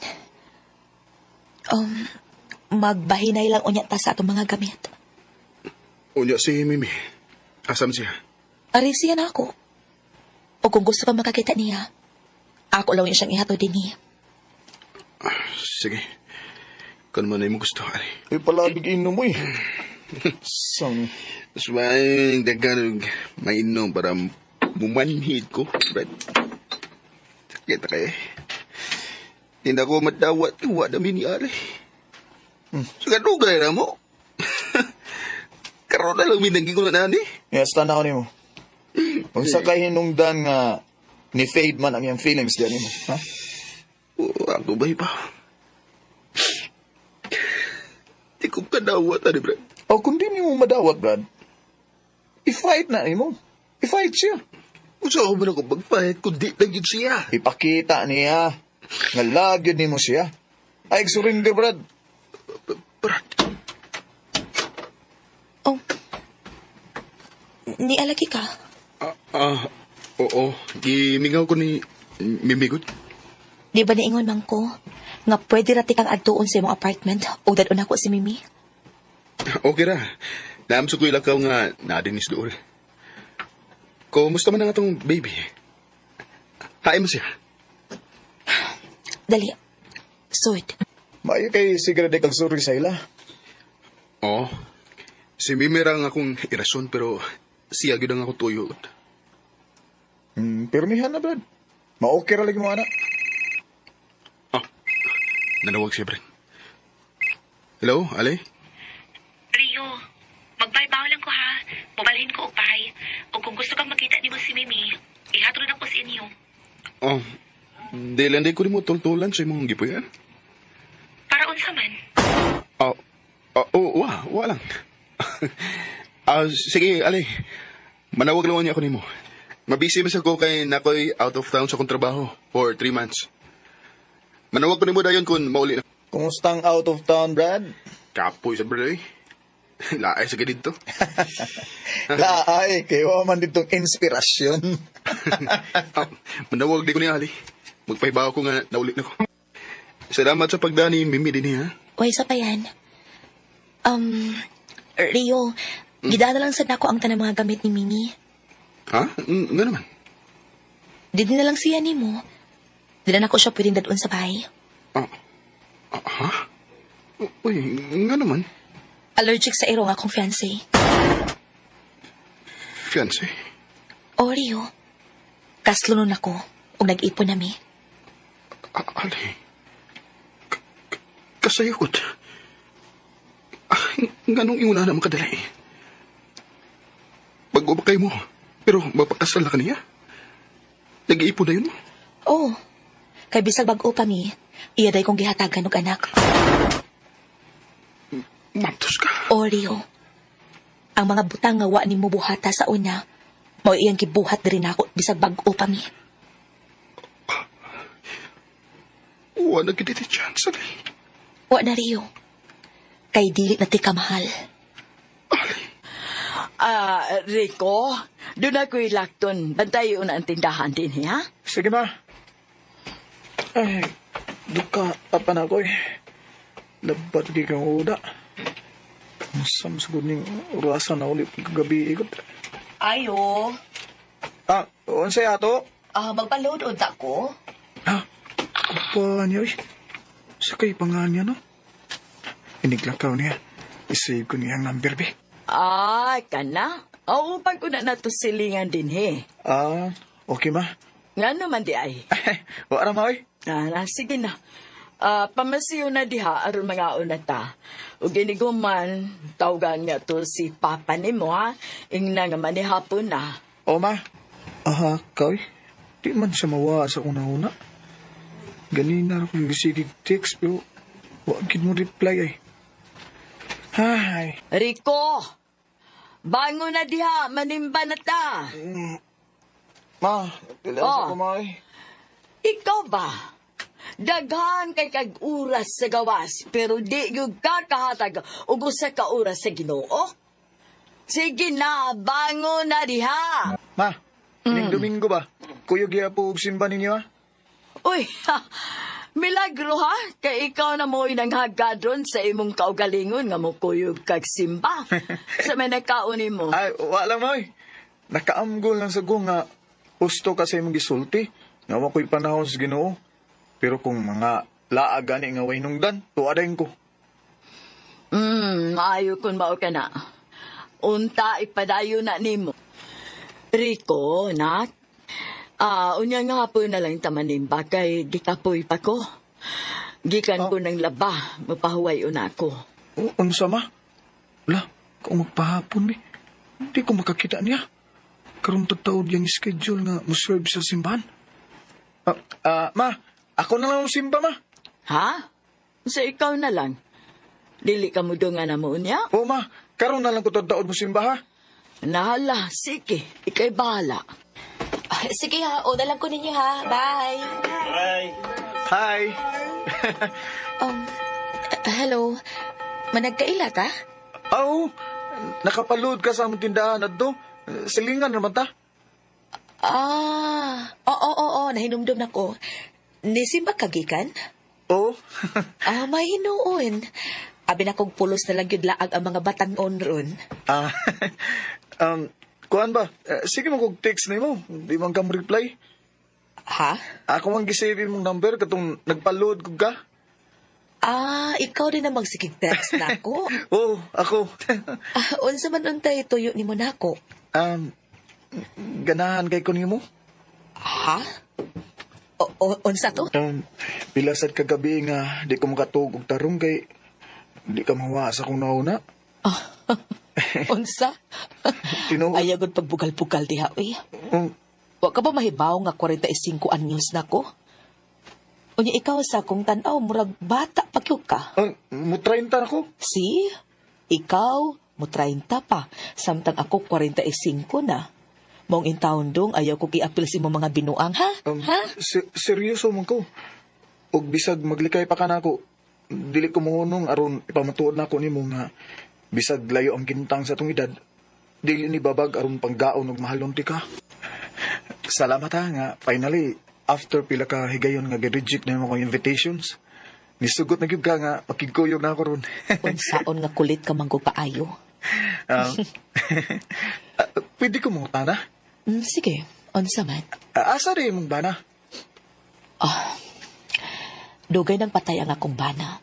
Magbahinay lang unya ta sa atong mga gamit. Unya si Mimi. Asam siya? Ari siya na ako. O kung gusto ka makakita niya, ako lang siyang ihato din niya. Sige. Kung mo na yung gusto, Ali. Ay palabig inom mo eh. Sang... Sumayang daganong mainom para mumanhid ko, Brad. Sakit ka eh. Hindi ko madawat tuwa namin ni Ali. Sagadugay na mo. Karoon na lang minanggi ko na nani. Yes, tanda ko ni mo. Kung sa kahinungdan nga ni Fade man ang iyang feelings dyan mo, ha? Ako ba iba? Di ko kadawat, ani, Brad. O kung di mo madawat, Brad, i-fight na ni mo. I-fight siya. Kung saan mo na ko mag-fight, kung di lang yun siya. Ipakita niya. Nga lagyan ni mo siya. Ay, surrender, Brad. Brad. Oh. Nialagi ka? Oo. Gimingaw ko ni Mimigod. Di ba niingon man ko nga pwede rati kang adtuon sa imong apartment o dadon ako si Mimi? Okay ra. Naamso ko ilakaw nga nadinis doon. Kumusta man ang atong baby? Hain mo siya. Dali. Sud. Maayo kay sigurado kag sorry sa ila. Oo. Si Mimi rang akong irason pero siya gyud ang ako tuyod. Pirmihan na, Brad. Ma-okay ra lagi mo, anak. Nanawag siya, Brad. Hello, Ali? Rio, magbaybaw lang ko ha. Mabalhin ko upay. O kung gusto kang makita ni mo si Mimi, ihatro na ko sa inyo. Dilanday ko ni mo tultulan sa imong gipuyan. Para unsa man? Walang. Sige, Ali. Manawag lang niya ako ni mo. Mabisi mas ako kay nakoy out of town sa kong trabaho for 3 months. Manawag ko ni mo dayon kung mauli na. Kumusta ang out of town, Brad? Kapoy sa brad eh. Laay sa dito. Laay, kayo man ditong inspirasyon. Manawag di ko ni Ali. Magpahibaw ko nga naulit na ko. Salamat sa pagdani, Mimi din ha. Uy, sa pa yan. Rio, gidala lang sad nako ang tanang mga gamit ni Mini. Ha? Nga naman. Dili na lang siya nimo. Dili na ko siya pwedeng dadun sa bahay. Ha? Uy, nga naman. Allergic sa irong akong fiancé. Fiancé? O, Rio. Kaslo nun ako ug nag-ipon nami. Ali. Kasayod. Nga nung iuna na makadalay. Bago ba kayo mo? Pero mapakasal na ka niya? Nag-iipon na yun? Oo. Kay bisag bag-o pa mi, iya day kong gihatagan og anak. Mantos ka. O, Rio. Ang mga butang nga wa nimo buhata sa una, mao iyang gibuhat diri nako bisag bag-o pa mi. Wala gid iti chance, Ali. Wa na, Rio. Kay dili na ti ka mahal. Rico, doon ako'y lakton. Bantayo na ang tindahan din, ha? Sige, ma. Ay, duka pa na ako eh. Labat di kang uda. Masam sagod ning orasan na ulit kagabi ikot. Ayo. Unsay ato? Magpaload unta ko. Apa niya eh. Sakay pa nga niya, no? Iniglakaw niya. Isave ko niya ang number, be. Kana? Upang ko na nato silingan din, he. Okay, ma. Nga naman di ay. Wala ma, oy. Sige na. Pamasiyo na diha aron mga unata. Ug iniguman, tawgan nga to si Papa nimo, ha? Ingna nga manihapon na. Ma. Kawy. Di man siya mawa sa una-una. Ganina akong gisigig text, pero wag mo reply ay. Hay. Rico! Bango na diha, manimba na ta. Ma, pilansa ko, ma, eh. Ikaw ba? Daghan kay kag oras sa gawas, pero di yung kakahatag og usa ka oras sa Ginoo. Sige na, bango na diha. Ma, ining Domingo ba? Kuyog iya po og simba ninyo, ha? Uy, milagro ha? Kay ikaw na mo inanghagadron sa imong kaugalingon nga mo kuyog kag simba. Sa may nakauni mo. Ay, wala mo, eh. Nakaamgol lang sa nga husto ka sa imong gisulti. Nga wako'y panahon sa Ginoo. Pero kung mga laag gani nga way nungdan, tuwadayin ko. Maayo kung mao ka na. Unta ipadayo na nimo. Rico, nak. Unya nga po na lang tamanimba kay gikapoy pa ko. Gikan ko ng laba, mapahuway una ko. Unsa ma? Wala, kung magpahapon, eh. Hindi ko makakita niya. Karong tataod yung schedule nga mo-serve sa simbahan. Ma, ako na lang ang simba, ma. Ha? Sa ikaw na lang. Dili ka mo dunga na mo niya? Oo, ma. Karon na lang ko tataod mo simba, ha? Nahala, sige. Ika'y bahala. Sige ha, o na lang ko ninyo ha. Bye. Hi. Hello. Managkaila ka? Oo. Nakapalood ka sa among tindahan at do. Silingan naman ta. Oo. Nahinumdum na ko. Nisimba kagikan? Oo. May hinuon. Abi na kong pulos na lang yun laag ang mga batan-on ron. Kuhan ba? Sige mo kong text na mo. Di man ka reply. Ha? Ako ang gisave mong number katong nagpaload ko ka. Ikaw din na magsigig text na ako. Oo, ako. Unsa man untay tuyo ni mo na ako? Ganahan kay ko nimo. Ha? Unsa to? Pilasad kagabi nga di ko makatug og tarong kay di ka mawa sa kung nauna. Unsa? Ayagod pagbugal-bugal diha, uy. Wa ka ba mahibaw nga 45 anyos na ko? Unya ikaw sa akong tanaw, murag bata pa kyug ka. Mo 30 ako. Si? Ikaw, mo 30 pa. Samtang ako 45 na. Mong intawon dong, ayaw ko kiapil si mo mga binuang, ha? Seryoso man ko. Og bisag maglikay pa ka na ako, dili ko mohunong aron ipamatuod na ako nimo nga bisag layo ang gintang sa tong edad, dili ni babag aron panggaon og mahalon ti ka. Salamat ha nga finally after pila ka higayon nga gi-reject na mo invitations. Nisugot na gyud ka nga makigkuyog na ako ron. Unsaon nga kulit ka manggog paayo. Pwede ko mo tana? Sige, unsa man. Asa rin mong bana? Dugay ng patay ang akong bana.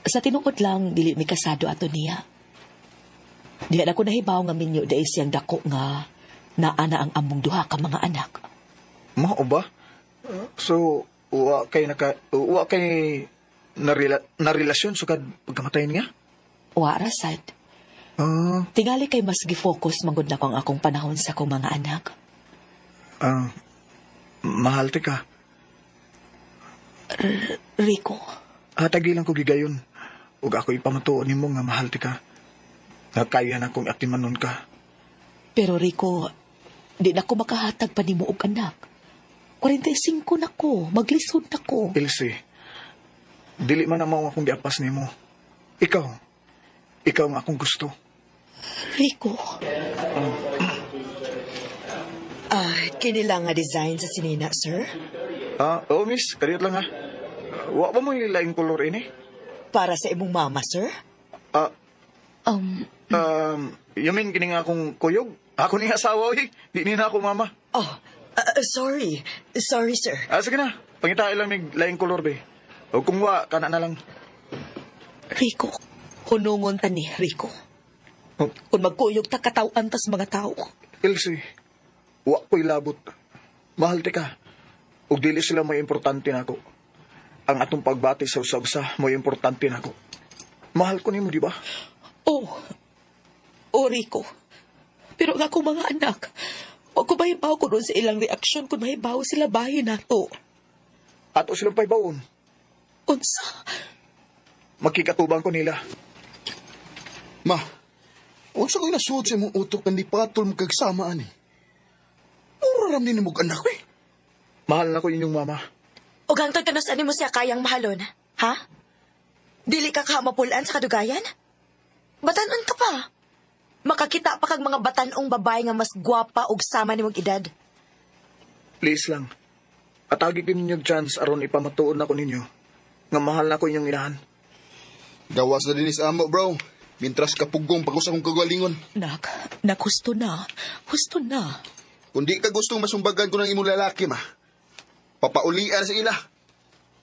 Sa tinuod lang, dili mi kasado ato niya. Diyan ako nahibaw nga minyo dahil siyang dako nga naana ang among duha ka mga anak. Mao ba? So, wa kay narelasyon sukad pagkamatay niya? Wara sad. Tingali kay mas gi-focus manggod na ko ang akong panahon sa akong mga anak. Mahal ti ka. Rico. Tagilan ko gigayon. Ug ako ipamatuon nimo nga mahal ti ka. Nga kayahan akong aktimanon ka. Pero Rico, di na ko makahatag pa nimo og anak. 45 na ko, maglisod na ko. Ilse, dili man amaw akong giapas nimo. Ikaw nga akong gusto. Rico. Kini lang nga design sa sinina, sir? Oo, miss. Kariyot lang ha. Wa ba mo yung laing kolor ini? Para sa imong mama, sir? You mean kini nga akong kuyog? Ako ni asawa, oy. Di ni na ako mama. Sorry. Sorry, sir. Sige na. Pangitaay lang mig laing kolor, be. O kung wa, kana na lang. Rico, hunungon ta ni Rico. Kung magkuyog ta katawan tas mga tao. Elsie, wa ko'y labot. Mahal ti ka. Ug dili sila may importante nako. Ang atong pagbati sa usa-usa may importante nako. Mahal ko nimo, di ba? Oh, Rico. Pero nga akong mga anak, wag ko mahibaw ko doon sa ilang reaksyon kung mahibaw sila bahin nato. Ato silang paibawon. Unsa? Magkikatubang ko nila. Ma, unsa ko'y nasuod sa imong utok kandi patol mo kagsama ani? Puro ram din mo anak eh. Mahal na ko inyong mama. O hangtod ka ano mo siya kayang mahalon, ha? Dili ka kamapulaan sa kadugayan? Batanon ka pa. Makakita pa kag mga batanong babae nga mas gwapa og sama nimong edad. Please lang. Atagi ko ninyong chance aron ipamatuon ako ninyo. Nga mahal na ko inyong inahan. Gawas na din is amo, bro. Mintras kapugong pag sa kong kagalingon. Nak, husto na. Husto na. Kung di ka gustong masumbagan ko ng imong lalaki, ma, papaulian sa ila.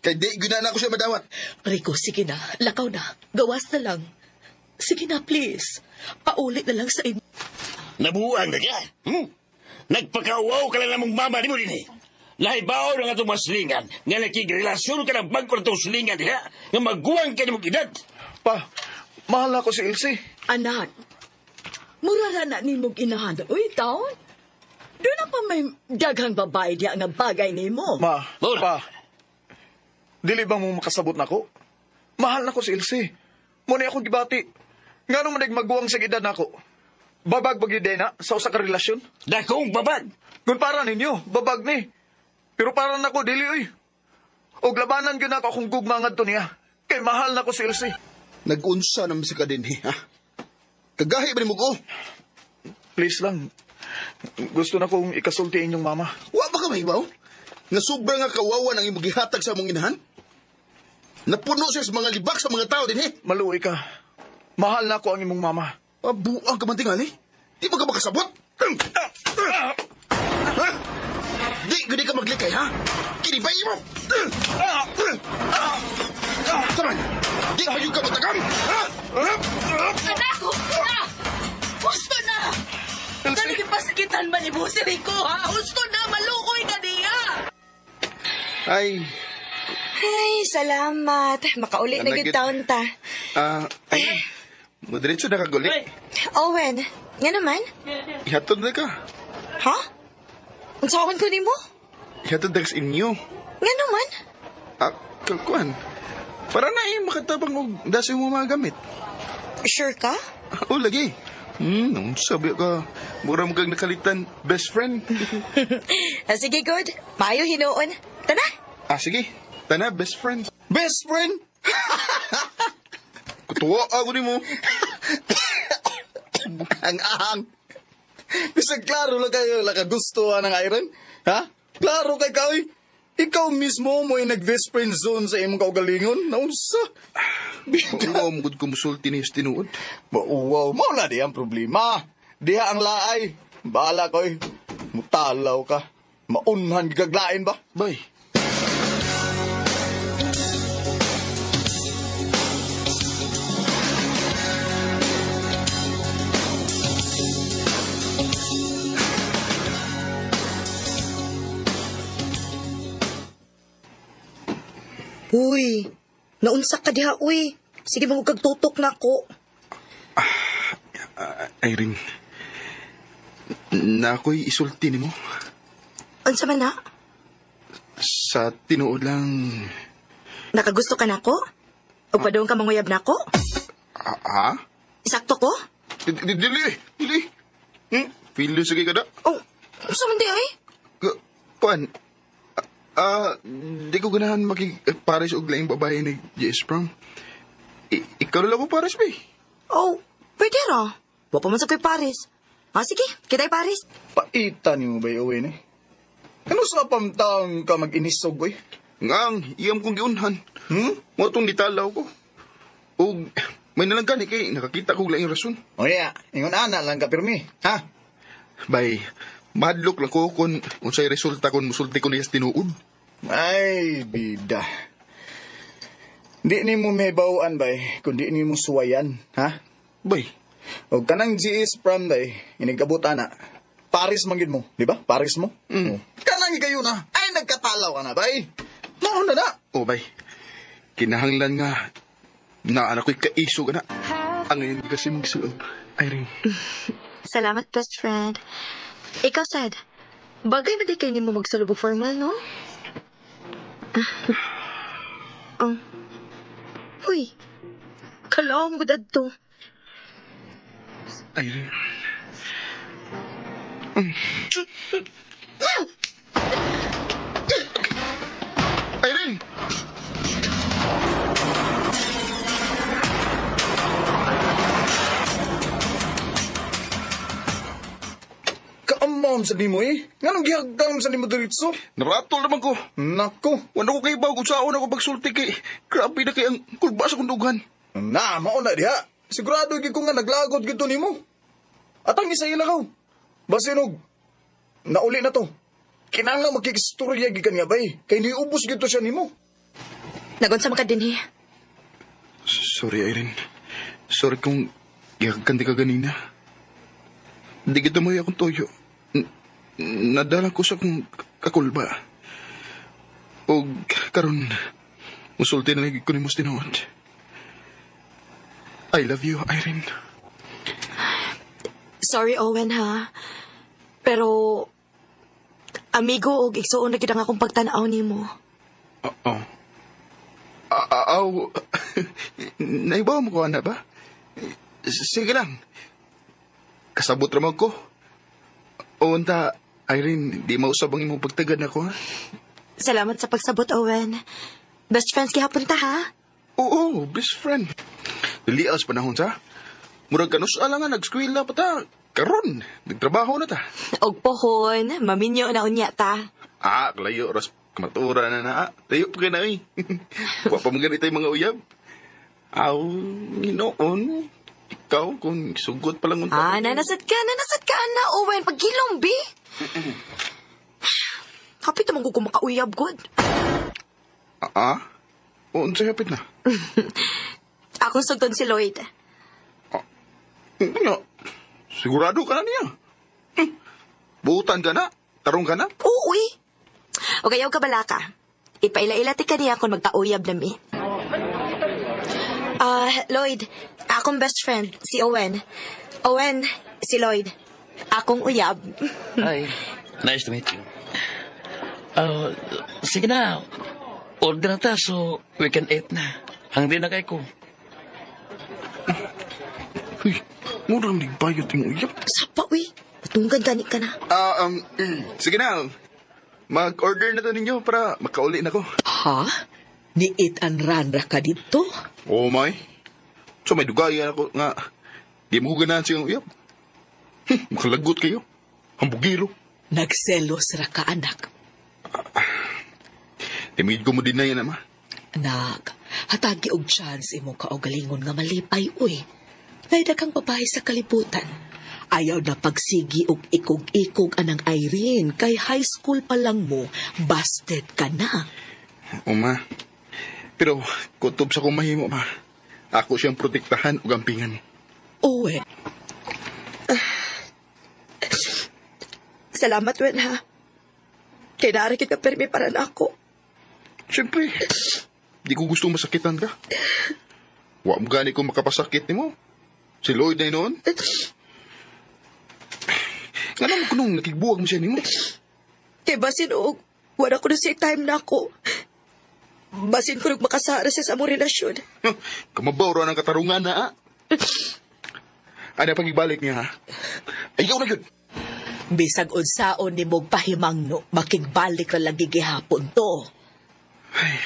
Kay di guna ko siya madawat. Rico, sige na. Lakaw na. Gawas na lang. Sige na, please. Paulit na lang sa inyo. Nabuang na ka? Nagpakawaw ka lang namang mama ni mo din eh. Lahibaw na nga itong maslingan. Nga nakigrelasyon ka ng bangko na itong slingan diha. Nga maguwang ka ni mong edad. Pa, mahal na ko si Elsie. Anak, murara na ni mong inahan. Uy, taon. Doon na pa may daghang babae diya nga bagay ni mo. Pa, dili bang mo makasabot na ko? Mahal na ko si Elsie. Muna akong gibati. Nga nung magguwang sa edad na ko. Babag bagay na sa usa ka relasyon. Dakong babag. Kung para ninyo, babag ni. Pero para na ko, dili oy. Og labanan gyud ako akong gugmangad to niya. Kay mahal na ko si Elsie. Nag-unsa naman si ka din, ha? Kagahi ba ni mo ko? Please lang. Gusto na kong ikasulti inyong mama. Wa ba ka mahibaw? Nga sobra nga kawawa ang imong gihatag sa mong inahan? Napuno siya sa mga libak sa mga tao din, Maluoy ka. Mahal na ko ang imong mama. Buang ka man tingali? Di ba ka makasabot? Ha? Di gudi ka maglikay, ha? Kinibay mo! Saman! Di ba yung ka matagam? Ha? Anak ko! Gusto na! Ganun pasakitan man ni si Rico, ha? Gusto na! Malukoy ka niya! Ay, salamat. Makauli na yung taon ta. Madiretso na kaguli. Owen, nga naman? Ihatod na ka. Ha? Ang sawon ko ni mo? Ihatod na ka sa inyo. Nga naman? Kakuan. Para na makatabang og dasi mo mga gamit. Sure ka? Lagi. Sabi ka, mura mo kang nakalitan, best friend. Sige, good. Maayo hinuon. Tana? Sige. Tana, best friend. Best friend? Kutuwa ako ni mo. Ang Bisag klaro lang kayo, gusto ng iron. Ha? Klaro kay kaoy. Ikaw mismo mo yung nag-best friend zone sa imong kaugalingon. Naunsa? Mauwaw mo ko musulti ni tinuod. Wow, mao na di ang problema. Diha ang laay. Bahala ko'y. Mutalaw ka. Maunhan gaglain ba? Bay. Uy, naunsa ka diha, uy. Sige, magkagtutok na ko. Irene. Na ako'y isulti ni mo. Unsa man na? Sa tinuod lang... Nakagusto ka na ko? O padong ka manguyab na ko? Ha? Sakto ko? Dili. Feel sige ka na? Oh, unsa man di ay? Kuan, di ko ganahan pares og laing babae ni Jess Brown. Ikaw lang ko pares, bay. Oh, pwede ra. Wa pa man sa ko'y Paris. Sige, kita'y Paris. Paita ni mo ba Owen eh? Ano sa pamtang ka mag-inisog, boy? Ngang, iyam kong giunhan. Mo itong ditalaw ko. O, may nalanggan kay nakakita ko laing rason. O yeah, ingon ana lang ka pirmi, ha? Bay, madlok lang ko kung unsay resulta kung musulti ko niya sa tinuod. Ay, bida. Di ni mo mehibawaan, bay, kundi ni mo suwayan, ha? Bay, o kanang GS Pram, bay, inigabot ana. Paris manggid mo, di ba? Paris mo? O, kanang kayo na. Ay, nagkatalaw ka na, bay. Mauna na. o bay, kinahanglan nga na anak ko'y kaiso ka na. Ang ngayon kasi magsuot. Irene. Salamat, best friend. Ikaw, Sad. Bagay ba di kayo mo magsalubog formal, no? Uy, kalawang mo dadto. Irene. Irene! Kaamam sa di mo eh. Nganong gihagdam sa di mo diritso? Naratol naman ko. Nako. Wala ko kay bago saon ako pagsulti kay grabe na kay ang kulba sa kundugan. Na, mauna diha. Sigurado gid ko nga naglagot gito nimo. At ang isa ilakaw. Basinog. Nauli na to. Kinahanglan magkikistorya gikan nga bay. Kay niubos gito siya nimo. Nagunsa man ka din, Sorry, Irene. Sorry kung gihagkan di ka ganina. Di kita mo akong toyo. Nadala ko sa kong kakulba. O karon musulti na lagi ko ni mo tinuod. I love you, Irene. Sorry, Owen, ha? Pero, amigo og igsuon na gid ang akong pagtan-aw nimo. Oo. Naibaw mo ko, ana ba? Sige lang. Kasabot ramang ko. O, unta, Irene, di mausabang imong pagtagad ako, ha? Salamat sa pagsabot, Owen. Best friends gihapon ta, ha? Oo, best friend. Dilias panahon sa. Murag kanus alangan nag-skwela pa ta. Karon, nagtrabaho na ta. Og pohon, maminyo na unya ta. Kalayo, ras kamatura na na. Tayo pa ka na eh. Wa pa mga ganitay mga uyab. Ginoon. Ikaw, kung sugot pa lang unta. Nanasad ka na, Owen. Pagkilom, bi. Kapit naman ko kumakauyab, God. Oo, sa'yo hapit na. Akong sugton si Lloyd. Sigurado ka na niya. Buutan ka na? Tarong ka na? Oo, uy. O kayaw ka bala ka. Ipaila-ilati ka niya kung magtauyab na mi. Lloyd, akong best friend, si Owen. Owen, si Lloyd. Akong uyab. Hi. Nice to meet you. Sige na. Order na ta so we can eat na. Hangdi na kay ko. Uy, murang nagbayot yung uyab. Sapa, uy. Patunggan gani ka na. Sige na. Mag-order na to ninyo para makauli na ko. Ha? Niit an ranra ka dito? Oo, may. So may dugayan ako nga. Di mo ganahan siyang uyab. Makalagot kayo. Hambugiro. Nagselos ra ka, anak. Timid ko mo din na yan, ama. Anak, hatagi og chance imong kaugalingon nga malipay, uy. Naida kang babae sa kalibutan. Ayaw na pagsigi og ikog-ikog anang Irene, kay high school pa lang mo, busted ka na. Uma. Pero, kutob sa kumahimo, ma. Ako siyang protektahan o gampingan. Uwe. Salamat, Wen, ha? Kaya naarikit ka permi para na ako. Siyempre, di ko gusto masakitan ka. Wa mo gani kung makapasakit ni mo. Si Lloyd na noon. Nga naman ko nung nakigbuwag mo siya ni mo. Kaya basin og, wala ko na siya time na ako. Basin ko nung makasara siya sa among relasyon. Kamabawro ng katarungan na, ha? Ano pag-ibalik niya, ha? Ay, ikaw na yun. Bisag unsaon ni mong pahimangno, makigbalik ra lagi gihapon to. Ay,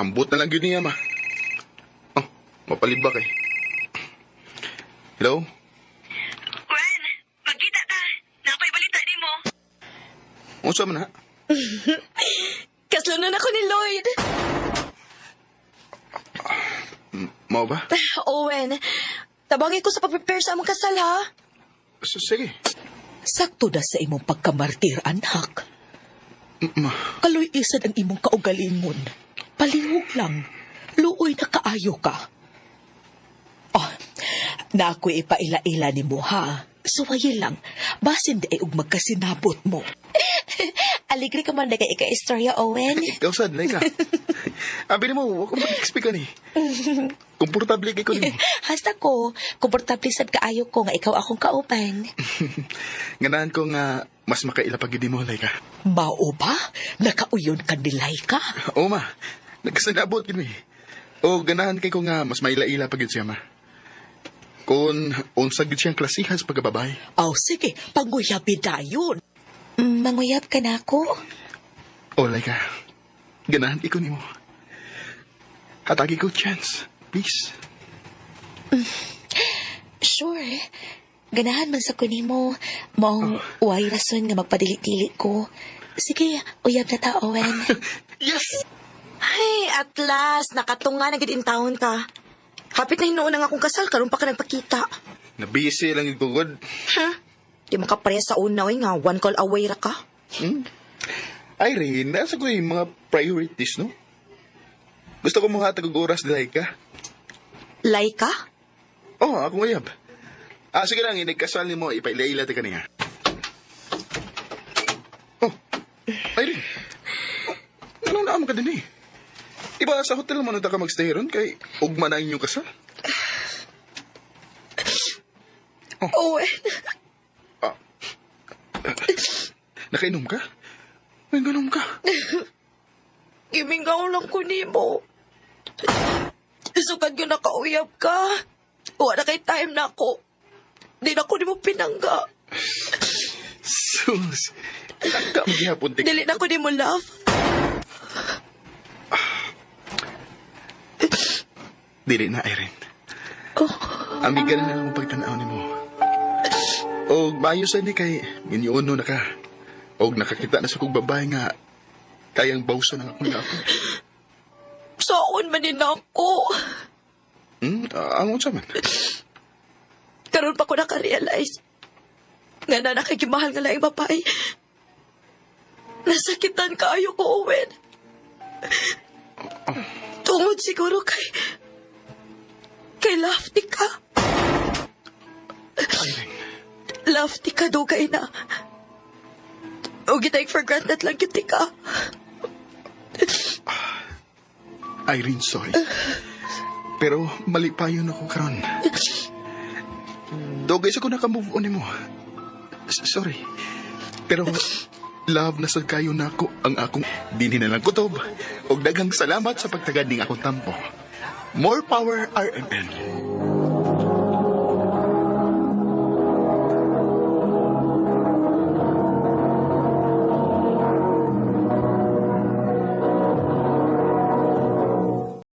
ambot na lang yun niya, ma. Oh, mapalibak eh. Hello? Wen, magkita ta. Napay balita di mo. Unsa man, ha? Kaslunan ako ni Lloyd. Mao ba? Owen, tabangin ko sa pag-prepare sa among kasal, ha? Sige. Sakto na sa imong pagkamartir, anak. Ma. Kaloy isad ang imong kaugalingon. Palihog lang. Luoy na kaayo ka. Oh, na ako'y ipaila-ila ni mo, ha? Suwaye lang. Basin di ay ug magkasinabot mo. Aligre ka man na kay ika-istorya, Owen. Ikaw sad, like ka. Abi ni mo, huwag kang mag-expect ka ni. Komportable kay ko ni mo. Hasta ko, komportable sad kaayo ko nga ikaw akong kauban. Ganahan ko nga mas makaila pag hindi mo, like ka. Mao ba? Nakauyon ka nilay ka? Oo, ma. Nagkasanabot yun, eh. O ganahan kay ko nga mas maila-ila pag yun siya, ma. Kung unsag yun siyang klasihan sa pagkababay. Oh, sige. Panguyabi na yun. Manguyab ka na ako? O, like ka. Ganahan ikaw ni mo. Hatagi ko chance. Please. Sure. Ganahan man sa kunin mo. Mong way rason nga magpadili-dili ko. Sige, uyab na ta, Owen. Yes! Ay, at last, nakatunga na gid in town ka. Hapit na hinuon ang akong kasal, karon pa ka nagpakita. Nabisi lang yung tugod. Ha? Di makapareha sa una, nga one call away ra ka. Irene, nasa ko yung mga priorities, no? Gusto ko mga tagog oras na like ka. Laika? Oo, ako ngayab. Sige lang, inagkasal ni mo, ipaila-ila ta ka niya. Oh, Irene. Anong naam ka din eh? Iba sa hotel mo nung ka magstay ron, kay ugma na inyong kasal. Owen. Nakainom ka? May ganom ka. Gimingaw lang ko ni mo. Sukad ko nakauyab ka. Wala kay time na ako. Di na ko ni mo pinangga. Sus. Nagka maghihapon. Dili na ko ni mo love. Dili na, Irene. Amiga na lang ang pagtanaw ni mo. O maayos ni kay minyono na ka. O nakakita na sa kong babae nga kayang bawso ng akong ako. Saan man din ako. Angon sa man? Karoon pa ko nakarealize nga na nakikimahal nga lang yung babae. Nasakitan kaayo ko, Owen. Tungod siguro kay Lafty ka. Lafty ka, dugay na. O gitay for granted lang kita ka. Irene, sorry. Pero mali pa yun ako karon. Dogay sa ko nakamove on mo. Sorry. Pero love na sa kayo na ako ang akong dinhinalang kutob. Og daghang salamat sa pagtagad ning akong tampo. More power, RMN.